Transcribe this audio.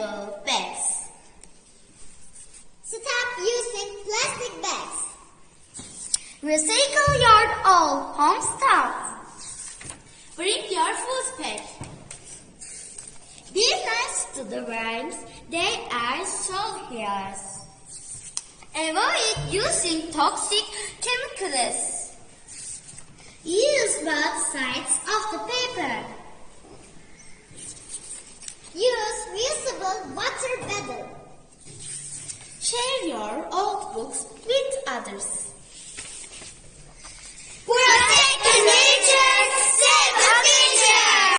reusable bags. Stop using plastic bags. Recycle your old home stuff. Bring your food pack. Be nice to the worms. They are so harmless. Avoid using toxic chemicals. Use both sides of the paper. Use reusable water bottle. Share your old books with others.